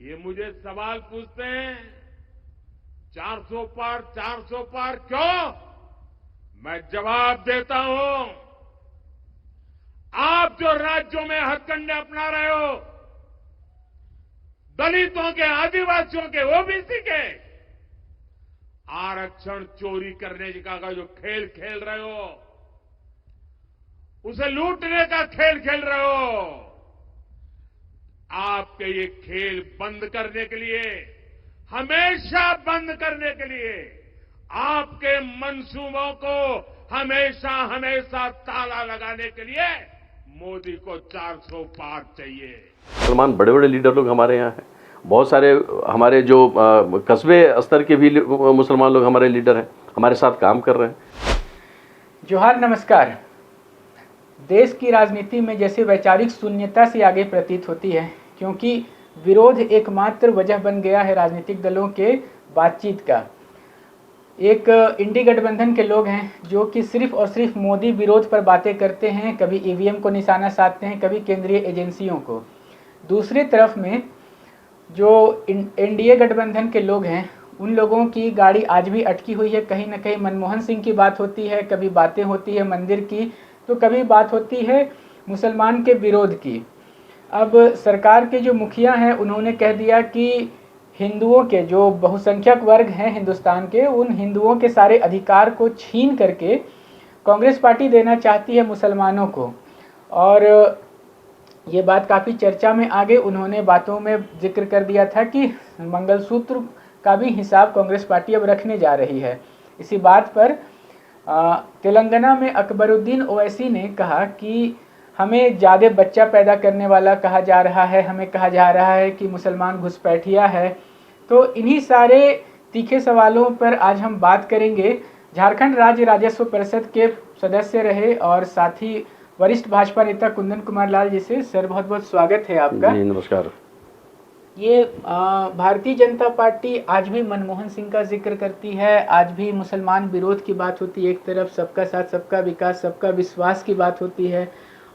ये मुझे सवाल पूछते हैं 400 पार क्यों? मैं जवाब देता हूं, आप जो राज्यों में हथकंडे अपना रहे हो, दलितों के, आदिवासियों के, ओबीसी के आरक्षण चोरी करने का जो खेल खेल रहे हो, उसे लूटने का खेल खेल रहे हो, आपके ये खेल बंद करने के लिए, हमेशा बंद करने के लिए, आपके मंसूबों को हमेशा हमेशा ताला लगाने के लिए मोदी को 400 पार चाहिए। मुसलमान बड़े बड़े लीडर लोग हमारे यहाँ हैं, बहुत सारे हमारे जो कस्बे स्तर के भी मुसलमान लोग हमारे लीडर हैं, हमारे साथ काम कर रहे हैं। जोहार, नमस्कार। देश की राजनीति में जैसे वैचारिक शून्यता से आगे प्रतीत होती है, क्योंकि विरोध एकमात्र वजह बन गया है राजनीतिक दलों के बातचीत का। एक इंडी गठबंधन के लोग हैं जो कि सिर्फ और सिर्फ मोदी विरोध पर बातें करते हैं, कभी ईवीएम को निशाना साधते हैं, कभी केंद्रीय एजेंसियों को। दूसरी तरफ में जो एनडीए गठबंधन के लोग हैं, उन लोगों की गाड़ी आज भी अटकी हुई है। कहीं ना कहीं मनमोहन सिंह की बात होती है, कभी बातें होती है मंदिर की, तो कभी बात होती है मुसलमान के विरोध की। अब सरकार के जो मुखिया हैं, उन्होंने कह दिया कि हिंदुओं के जो बहुसंख्यक वर्ग हैं हिंदुस्तान के, उन हिंदुओं के सारे अधिकार को छीन करके कांग्रेस पार्टी देना चाहती है मुसलमानों को। और ये बात काफ़ी चर्चा में आ गई। उन्होंने बातों में जिक्र कर दिया था कि मंगलसूत्र का भी हिसाब कांग्रेस पार्टी अब रखने जा रही है। इसी बात पर तेलंगाना में अकबरुद्दीन ओवैसी ने कहा कि हमें ज़्यादा बच्चा पैदा करने वाला कहा जा रहा है, हमें कहा जा रहा है कि मुसलमान घुसपैठिया है। तो इन्हीं सारे तीखे सवालों पर आज हम बात करेंगे। झारखंड राज्य राजस्व परिषद के सदस्य रहे और साथ ही वरिष्ठ भाजपा नेता कुंदन कुमार लाल जी से सर बहुत बहुत स्वागत है आपका। जी नमस्कार। ये भारतीय जनता पार्टी आज भी मनमोहन सिंह का जिक्र करती है, आज भी मुसलमान विरोध की बात होती है, एक तरफ सबका साथ सबका विकास सबका विश्वास की बात होती है,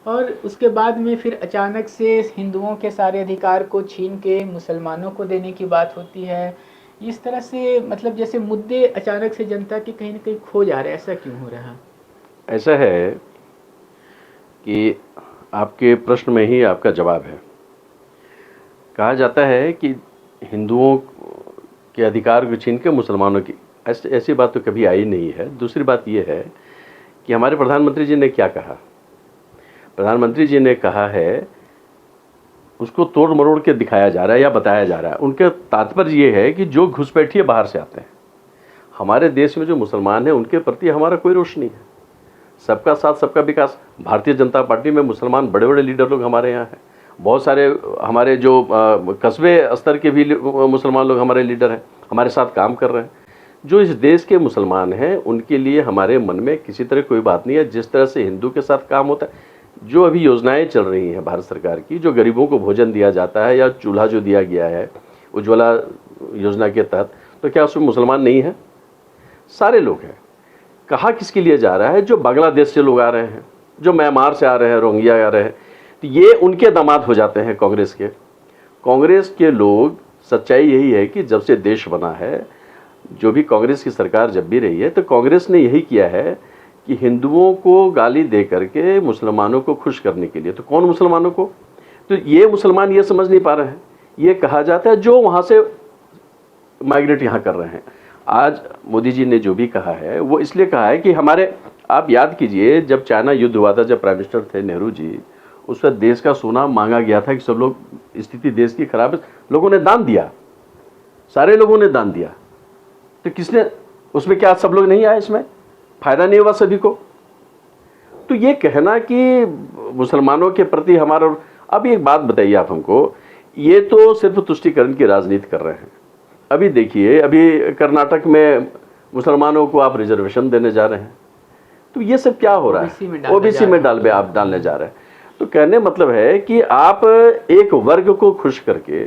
और उसके बाद में फिर अचानक से हिंदुओं के सारे अधिकार को छीन के मुसलमानों को देने की बात होती है। इस तरह से मतलब जैसे मुद्दे अचानक से जनता के कहीं ना कहीं खो जा रहे हैं। ऐसा क्यों हो रहा है? ऐसा है कि आपके प्रश्न में ही आपका जवाब है। कहा जाता है कि हिंदुओं के अधिकार को छीन के मुसलमानों की, ऐसी बात तो कभी आई नहीं है। दूसरी बात यह है कि हमारे प्रधानमंत्री जी ने क्या कहा। प्रधानमंत्री जी ने कहा है, उसको तोड़ मरोड़ के दिखाया जा रहा है या बताया जा रहा है। उनका तात्पर्य ये है कि जो घुसपैठिए बाहर से आते हैं, हमारे देश में जो मुसलमान हैं उनके प्रति हमारा कोई रोष नहीं है। सबका साथ सबका विकास। भारतीय जनता पार्टी में मुसलमान बड़े बड़े लीडर लोग हमारे यहाँ हैं, बहुत सारे हमारे जो कस्बे स्तर के भी मुसलमान लोग हमारे लीडर हैं, हमारे साथ काम कर रहे हैं। जो इस देश के मुसलमान हैं उनके लिए हमारे मन में किसी तरह कोई बात नहीं है। जिस तरह से हिंदू के साथ काम होता है, जो अभी योजनाएं चल रही हैं भारत सरकार की, जो गरीबों को भोजन दिया जाता है या चूल्हा जो दिया गया है उज्ज्वला योजना के तहत, तो क्या उसमें मुसलमान नहीं है? सारे लोग हैं। कहा किसके लिए जा रहा है? जो बांग्लादेश से लोग आ रहे हैं, जो म्यांमार से आ रहे हैं, रोहिंग्या आ रहे हैं, तो ये उनके दामाद हो जाते हैं कांग्रेस के। कांग्रेस के लोग, सच्चाई यही है कि जब से देश बना है, जो भी कांग्रेस की सरकार जब भी रही है, तो कांग्रेस ने यही किया है कि हिंदुओं को गाली दे करके मुसलमानों को खुश करने के लिए। तो कौन मुसलमानों को? तो ये मुसलमान ये समझ नहीं पा रहे हैं। ये कहा जाता है जो वहाँ से माइग्रेट यहाँ कर रहे हैं। आज मोदी जी ने जो भी कहा है वो इसलिए कहा है कि हमारे, आप याद कीजिए जब चाइना युद्ध हुआ था, जब प्राइम मिनिस्टर थे नेहरू जी, उस वक्त देश का सोना मांगा गया था कि सब लोग, स्थिति देश की खराब है, लोगों ने दान दिया, सारे लोगों ने दान दिया। तो किसने उसमें, क्या सब लोग नहीं आए? इसमें फायदा नहीं हुआ सभी को? तो ये कहना कि मुसलमानों के प्रति हमारा, अब एक बात बताइए आप हमको, ये तो सिर्फ तुष्टीकरण की राजनीति कर रहे हैं। अभी देखिए, अभी कर्नाटक में मुसलमानों को आप रिजर्वेशन देने जा रहे हैं, तो ये सब क्या हो रहा है? ओबीसी में आप डालने जा रहे हैं। तो कहने मतलब है कि आप एक वर्ग को खुश करके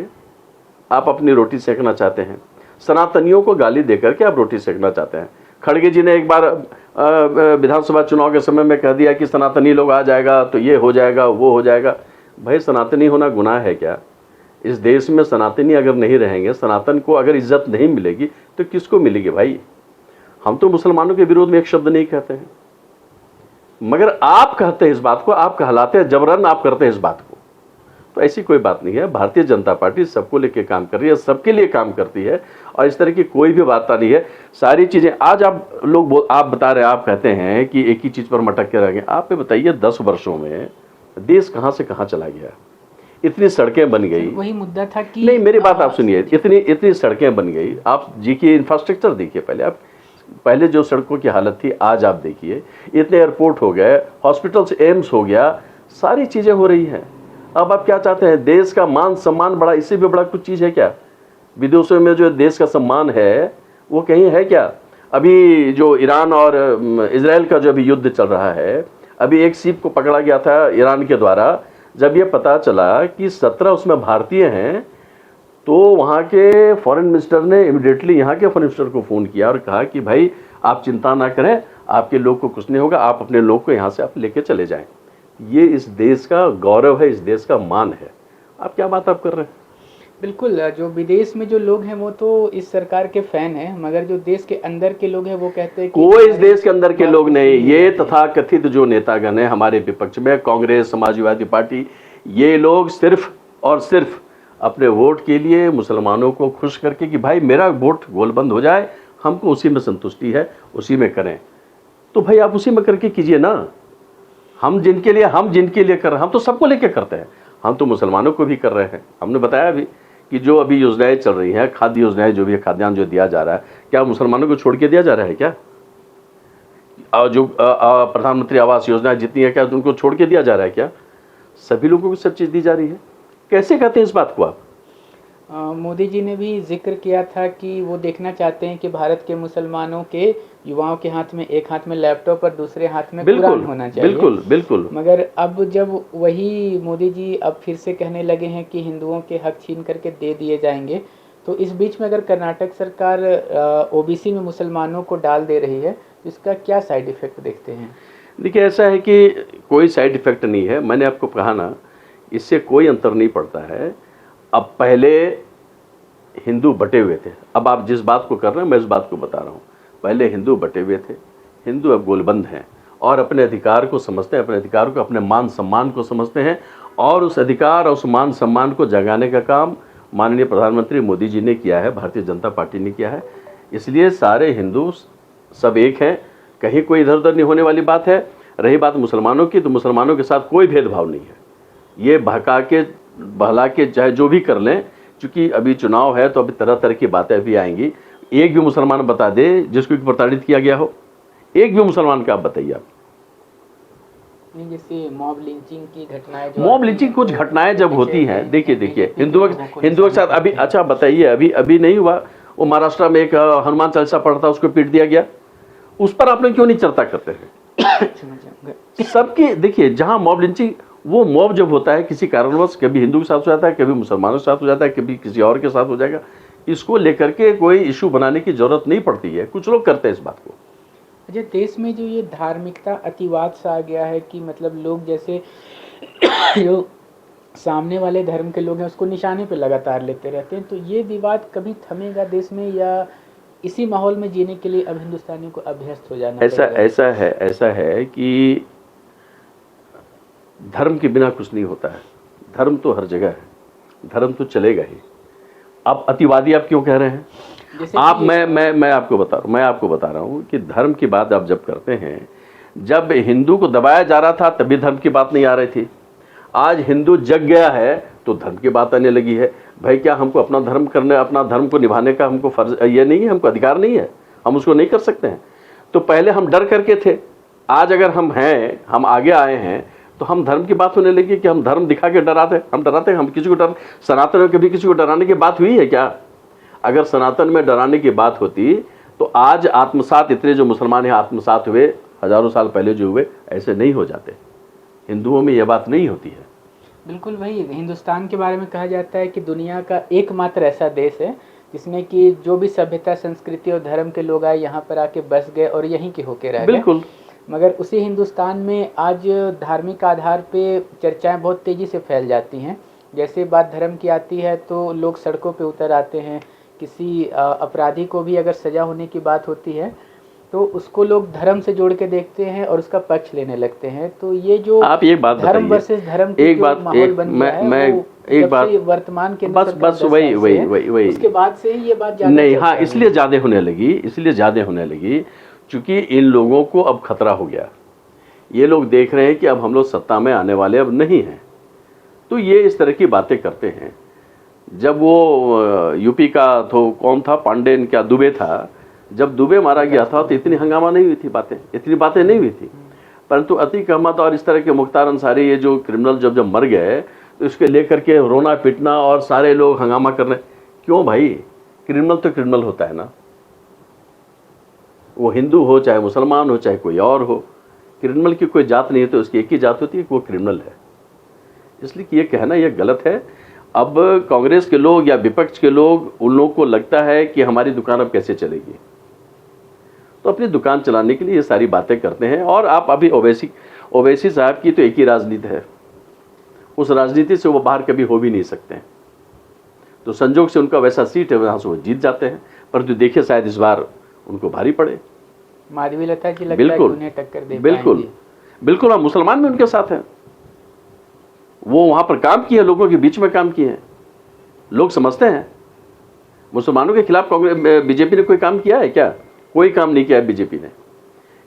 आप अपनी रोटी सेकना चाहते हैं, सनातनियों को गाली देकर के आप रोटी सेकना चाहते हैं। खड़गे जी ने एक बार विधानसभा चुनाव के समय में कह दिया कि सनातनी लोग आ जाएगा तो ये हो जाएगा वो हो जाएगा। भाई, सनातनी होना गुनाह है क्या? इस देश में सनातनी अगर नहीं रहेंगे, सनातन को अगर इज्जत नहीं मिलेगी तो किसको मिलेगी भाई? हम तो मुसलमानों के विरोध में एक शब्द नहीं कहते हैं, मगर आप कहते हैं इस बात को, आप कहलाते हैं, जबरन आप करते हैं इस बात को। तो ऐसी कोई बात नहीं है। भारतीय जनता पार्टी सबको लेके काम कर रही है, सबके लिए काम करती है, और इस तरह की कोई भी बात नहीं है। सारी चीजें आज आप बता रहे हैं, आप कहते हैं कि एक ही चीज पर मटक के रह गए। आप ये बताइए 10 वर्षों में देश कहां से कहां चला गया? इतनी सड़कें बन गई। वही मुद्दा था कि नहीं, मेरी बात आप सुनिए, इतनी सड़कें बन गई। आप जी की इंफ्रास्ट्रक्चर देखिए, पहले जो सड़कों की हालत थी आज आप देखिए। इतने एयरपोर्ट हो गए, हॉस्पिटल्स, एम्स हो गया, सारी चीजें हो रही हैं। अब आप क्या चाहते हैं? देश का मान सम्मान बड़ा, इससे भी बड़ा कुछ चीज है क्या? विदेशों में जो देश का सम्मान है वो कहीं है क्या? अभी जो ईरान और इजराइल का जो अभी युद्ध चल रहा है, अभी एक शिप को पकड़ा गया था ईरान के द्वारा। जब ये पता चला कि 17 उसमें भारतीय हैं, तो वहाँ के फॉरेन मिनिस्टर ने इमीडिएटली यहाँ के फॉरेन मिनिस्टर को फ़ोन किया और कहा कि भाई आप चिंता ना करें, आपके लोग को कुछ नहीं होगा, आप अपने लोग को यहाँ से आप लेके चले जाएं। ये इस देश का गौरव है, इस देश का मान है। आप क्या बात आप कर रहे हैं? बिल्कुल, जो विदेश में जो लोग हैं वो तो इस सरकार के फैन हैं, मगर जो देश के अंदर के लोग हैं वो कहते हैं कि कोई इस देश के अंदर के लोग नहीं। ये तथाकथित जो नेतागण हैं हमारे विपक्ष में, कांग्रेस, समाजवादी पार्टी, ये लोग सिर्फ और सिर्फ अपने वोट के लिए मुसलमानों को खुश करके कि भाई मेरा वोट गोलबंद हो जाए, हमको उसी में संतुष्टि है, उसी में करें। तो भाई आप उसी में करके कीजिए ना। हम जिनके लिए कर रहे हैं, हम तो सबको लेके करते हैं। हम तो मुसलमानों को भी कर रहे हैं। हमने बताया भी कि जो अभी योजनाएं चल रही हैं, खाद्य योजनाएं, जो भी खाद्यान्न जो दिया जा रहा है, क्या मुसलमानों को छोड़ के दिया जा रहा है क्या? जो प्रधानमंत्री आवास योजना जितनी है, क्या उनको छोड़ के दिया जा रहा है क्या? सभी लोगों को सब चीज़ दी जा रही है। कैसे कहते हैं इस बात को आप? मोदी जी ने भी जिक्र किया था कि वो देखना चाहते हैं कि भारत के मुसलमानों के युवाओं के हाथ में एक हाथ में लैपटॉप और दूसरे हाथ में कुरान होना चाहिए। बिल्कुल बिल्कुल। मगर अब जब वही मोदी जी अब फिर से कहने लगे हैं कि हिंदुओं के हक छीन करके दे दिए जाएंगे, तो इस बीच में अगर कर्नाटक सरकार ओबीसी में मुसलमानों को डाल दे रही है, तो इसका क्या साइड इफेक्ट देखते हैं? देखिए, ऐसा है कि कोई साइड इफेक्ट नहीं है। मैंने आपको कहा ना, इससे कोई अंतर नहीं पड़ता है। अब पहले हिंदू बटे हुए थे, अब आप जिस बात को कर रहे हैं मैं इस बात को बता रहा हूँ। पहले हिंदू बटे हुए थे, हिंदू अब गोलबंद हैं और अपने अधिकार को समझते हैं, अपने अधिकार को, अपने मान सम्मान को समझते हैं, और उस अधिकार और उस मान सम्मान को जगाने का काम माननीय प्रधानमंत्री मोदी जी ने किया है, भारतीय जनता पार्टी ने किया है। इसलिए सारे हिंदू सब एक हैं, कहीं कोई इधर उधर नहीं होने वाली बात है। रही बात मुसलमानों की, तो मुसलमानों के साथ कोई भेदभाव नहीं है। ये बहका के बहला के चाहे जो भी कर लें, क्योंकि अभी चुनाव है तो अभी तरह तरह की बातें भी आएंगी। एक भी मुसलमान बता दे जिसको प्रताड़ित किया गया हो, एक भी मुसलमान का आप बताइए। आप जैसे मॉब लिंचिंग की घटनाएं, मॉब लिंचिंग कुछ घटनाएं जब होती हैं, देखिए हिंदुओं के साथ अभी, अच्छा बताइए, अभी नहीं हुआ वो महाराष्ट्र में एक हनुमान चालीसा पढ़ता, उसको पीट दिया गया, उस पर आपने क्यों नहीं चर्चा करते हैं? सबके देखिए, जहां मॉब लिंचिंग, वो मॉब जब होता है किसी कारणवश, कभी हिंदू के साथ हो जाता है, कभी मुसलमानों के साथ हो जाता है, कभी किसी और के साथ हो जाएगा, इसको लेकर के कोई इशू बनाने की जरूरत नहीं पड़ती है। कुछ लोग करते हैं इस बात को। अच्छा, देश में जो ये धार्मिकता अतिवाद सा आ गया है कि मतलब लोग जैसे जो सामने वाले धर्म के लोग हैं उसको निशाने पे लगातार लेते रहते हैं, तो ये विवाद कभी थमेगा देश में, या इसी माहौल में जीने के लिए अब हिंदुस्तानियों को अभ्यस्त हो जाना पड़ेगा? ऐसा है कि धर्म के बिना कुछ नहीं होता है। धर्म तो हर जगह है, धर्म तो चलेगा ही। अब अतिवादी आप क्यों कह रहे हैं? आप मैं आपको बता रहा हूँ कि धर्म की बात आप जब करते हैं, जब हिंदू को दबाया जा रहा था तभी धर्म की बात नहीं आ रही थी। आज हिंदू जग गया है तो धर्म की बात आने लगी है। भाई क्या हमको अपना धर्म करने, अपना धर्म को निभाने का हमको फर्ज ये नहीं है, हमको अधिकार नहीं है, हम उसको नहीं कर सकते हैं? तो पहले हम डर करके थे, आज अगर हम आगे आए हैं तो हम धर्म की बात होने लगी कि हम धर्म दिखा के डराते, हम किसी को सनातन में कभी किसी को डराने की बात हुई है क्या? अगर सनातन में डराने की बात होती तो आज आत्मसात, इतने जो मुसलमान हैं आत्मसात हुए, हजारों साल पहले जो हुए, ऐसे नहीं हो जाते। हिंदुओं में यह बात नहीं होती है। बिल्कुल भाई, हिंदुस्तान के बारे में कहा जाता है कि दुनिया का एकमात्र ऐसा देश है जिसमें कि जो भी सभ्यता, संस्कृति और धर्म के लोग आए यहाँ पर आके बस गए और यहीं के होके रह गए। बिल्कुल। मगर उसी हिंदुस्तान में आज धार्मिक आधार पे चर्चाएं बहुत तेजी से फैल जाती हैं जैसे बात धर्म की आती है तो लोग सड़कों पे उतर आते हैं। किसी अपराधी को भी अगर सजा होने की बात होती है तो उसको लोग धर्म से जोड़ के देखते हैं और उसका पक्ष लेने लगते हैं। तो ये जो आप एक बात धर्म बताइए, वर्सेस धर्म की एक जो बात माहौल बन गया है, मैं वो एक जब बात से वर्तमान के बस वही उसके बाद से ही ये बात ज्यादा नहीं, चर्चा हाँ, में इसलिए है। ज्यादा होने लगी क्योंकि इन लोगों को अब खतरा हो गया। ये लोग देख रहे हैं कि अब हम लोग सत्ता में आने वाले अब नहीं हैं, तो ये इस तरह की बातें करते हैं। जब वो यूपी का तो कौन था, पांडेन क्या दुबे था, जब दुबे मारा गया था तो इतनी हंगामा नहीं हुई थी, इतनी बातें नहीं हुई थी। परंतु अतीक अहमद और इस तरह के मुख्तार अंसारी, ये जो क्रिमिनल जब मर गए तो इसके लेकर के रोना पिटना और सारे लोग हंगामा करने। क्यों भाई, क्रिमिनल तो क्रिमिनल होता है ना, वो हिंदू हो चाहे मुसलमान हो चाहे कोई और हो, क्रिमिनल की कोई जात नहीं है, तो उसकी एक ही जात होती है कि वो क्रिमिनल है। इसलिए ये कहना यह गलत है। अब कांग्रेस के लोग या विपक्ष के लोग, उन लोगों को लगता है कि हमारी दुकान अब कैसे चलेगी, तो अपनी दुकान चलाने के लिए ये सारी बातें करते हैं। और आप अभी ओवैसी साहब की तो एक ही राजनीति है, उस राजनीति से वो बाहर कभी हो भी नहीं सकते हैं। तो संजोग से उनका वैसा सीट है, वहां से वो जीत जाते हैं। परंतु देखिए शायद इस बार उनको भारी पड़े। माधवीलता जी लगता है कि उन्हें टक्कर दे बिल्कुल बिल्कुल। हम मुसलमान भी उनके साथ हैं, वो वहां पर काम किए, लोगों के बीच में काम किए हैं। लोग समझते हैं मुसलमानों के खिलाफ कांग्रेस बीजेपी ने कोई काम किया है क्या? कोई काम नहीं किया है बीजेपी ने।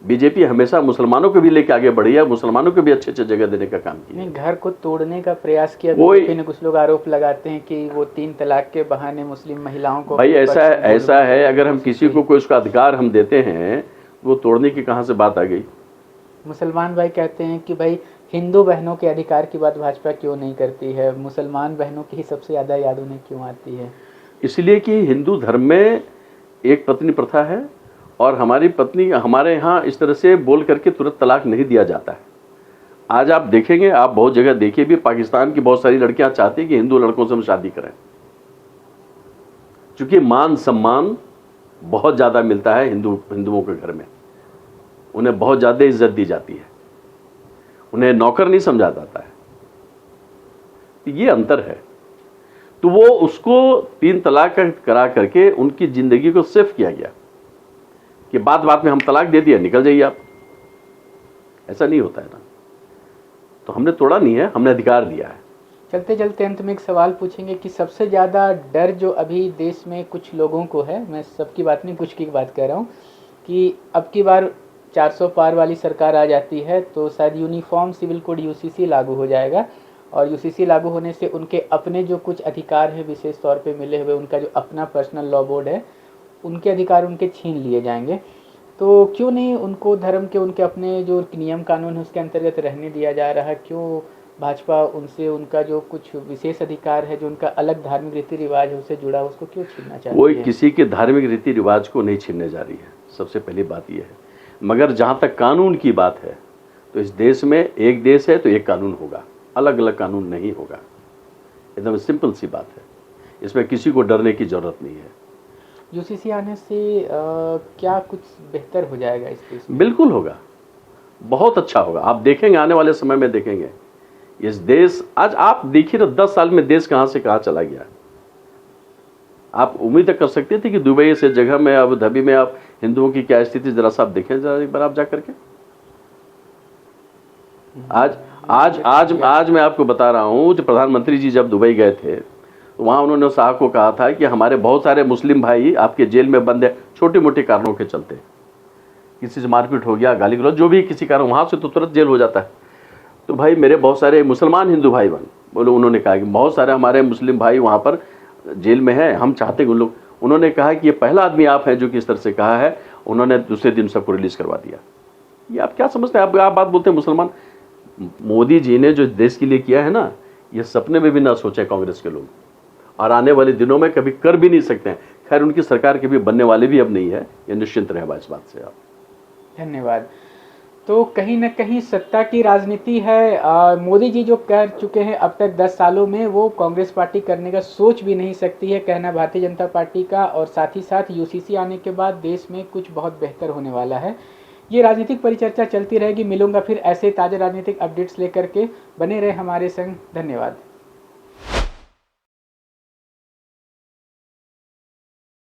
बीजेपी हमेशा मुसलमानों को भी लेकर आगे बढ़ी है, मुसलमानों को भी अच्छे अच्छे जगह देने का काम किया। नहीं, घर को तोड़ने का प्रयास किया बीजेपी ने। कुछ लोग आरोप लगाते हैं कि वो 3 तलाक के बहाने मुस्लिम महिलाओं को, भाई ऐसा है, अगर हम किसी को कोई उसका अधिकार हम देते हैं, वो तोड़ने की कहां से बात आ गई? मुसलमान भाई कहते हैं कि भाई हिंदू बहनों के अधिकार की बात भाजपा क्यों नहीं करती है, मुसलमान बहनों की ही सबसे ज्यादा याद उन्हें क्यों आती है? इसलिए कि हिंदू धर्म में एक पत्नी प्रथा है, और हमारी पत्नी, हमारे यहाँ इस तरह से बोल करके तुरंत तलाक नहीं दिया जाता है। आज आप देखेंगे, आप बहुत जगह देखिए भी, पाकिस्तान की बहुत सारी लड़कियां चाहती हैं कि हिंदू लड़कों से हम शादी करें, क्योंकि मान सम्मान बहुत ज्यादा मिलता है हिंदुओं के घर में, उन्हें बहुत ज्यादा इज्जत दी जाती है, उन्हें नौकर नहीं समझा जाता है। ये अंतर है। तो वो उसको 3 तलाक करा करके उनकी जिंदगी को सेफ किया गया कि बात में हम तलाक दे दिया, निकल जाइए आप। ऐसा नहीं होता है ना। तो हमने तोड़ा नहीं है, हमने अधिकार दिया है। चलते चलते अंत में एक सवाल पूछेंगे कि सबसे ज़्यादा डर जो अभी देश में कुछ लोगों को है, मैं सबकी बात नहीं, कुछ की बात कह रहा हूँ, कि अब की बार 400 पार वाली सरकार आ जाती है तो शायद यूनिफॉर्म सिविल कोड यूसीसी लागू हो जाएगा, और यूसीसी लागू होने से उनके अपने जो कुछ अधिकार हैं विशेष तौर पे मिले हुए, उनका जो अपना पर्सनल लॉ बोर्ड है, उनके अधिकार उनके छीन लिए जाएंगे। तो क्यों नहीं उनको धर्म के, उनके अपने जो नियम कानून है उसके अंतर्गत रहने दिया जा रहा है? क्यों भाजपा उनसे उनका जो कुछ विशेष अधिकार है, जो उनका अलग धार्मिक रीति रिवाज है उससे जुड़ा, उसको क्यों छीनना चाहती है? कोई किसी के धार्मिक रीति रिवाज को नहीं छीनने जा रही है, सबसे पहली बात यह है। मगर जहाँ तक कानून की बात है, तो इस देश में एक देश है तो एक कानून होगा, अलग अलग कानून नहीं होगा। एकदम सिंपल सी बात है, इसमें किसी को डरने की जरूरत नहीं है। यूसीसी आने से क्या कुछ बेहतर हो जाएगा इस देश में? बिल्कुल होगा, बहुत अच्छा होगा। आप देखेंगे, आने वाले समय में देखेंगे इस देश, आज आप देखिए ना 10 साल में देश कहां से कहां चला गया। आप उम्मीद कर सकते थे कि दुबई से जगह में, अबू धाबी में आप हिंदुओं की क्या स्थिति, जरा सा आप देखें, जरा एक बार आप जा करके। आज मैं आपको बता रहा हूं, जो प्रधानमंत्री जी जब दुबई गए थे तो वहां उन्होंने साहब को कहा था कि हमारे बहुत सारे मुस्लिम भाई आपके जेल में बंद है, छोटे मोटे कारणों के चलते, किसी से मारपीट हो गया, गाली गलौज, जो भी किसी कारण, वहां से तो तुरंत जेल हो जाता है। तो भाई मेरे बहुत सारे मुसलमान हिंदू भाई बहन बोले, उन्होंने कहा कि बहुत सारे हमारे मुस्लिम भाई वहां पर जेल में हैं, हम चाहते हैं उन लोग, उन्होंने कहा कि ये पहला आदमी आप हैं जो कि इस तरह से कहा है। उन्होंने दूसरे दिन सबको रिलीज करवा दिया। ये आप क्या समझते हैं? आप बात बोलते हैं मुसलमान। मोदी जी ने जो देश के लिए किया है ना, ये सपने में भी ना सोचे कांग्रेस के लोग, और आने वाले दिनों में कभी कर भी नहीं सकते हैं। खैर उनकी सरकार के भी बनने वाले भी अब नहीं है, ये निश्चिंत रहे इस बात से आप। धन्यवाद। तो कहीं न कहीं सत्ता की राजनीति है। मोदी जी जो कर चुके हैं अब तक 10 सालों में, वो कांग्रेस पार्टी करने का सोच भी नहीं सकती है, कहना भारतीय जनता पार्टी का। और साथ ही साथ यूसीसी आने के बाद देश में कुछ बहुत बेहतर होने वाला है। ये राजनीतिक परिचर्चा चलती रहेगी। मिलूंगा फिर ऐसे ताज़ा राजनीतिक अपडेट्स लेकर के। बने रहे हमारे संग। धन्यवाद।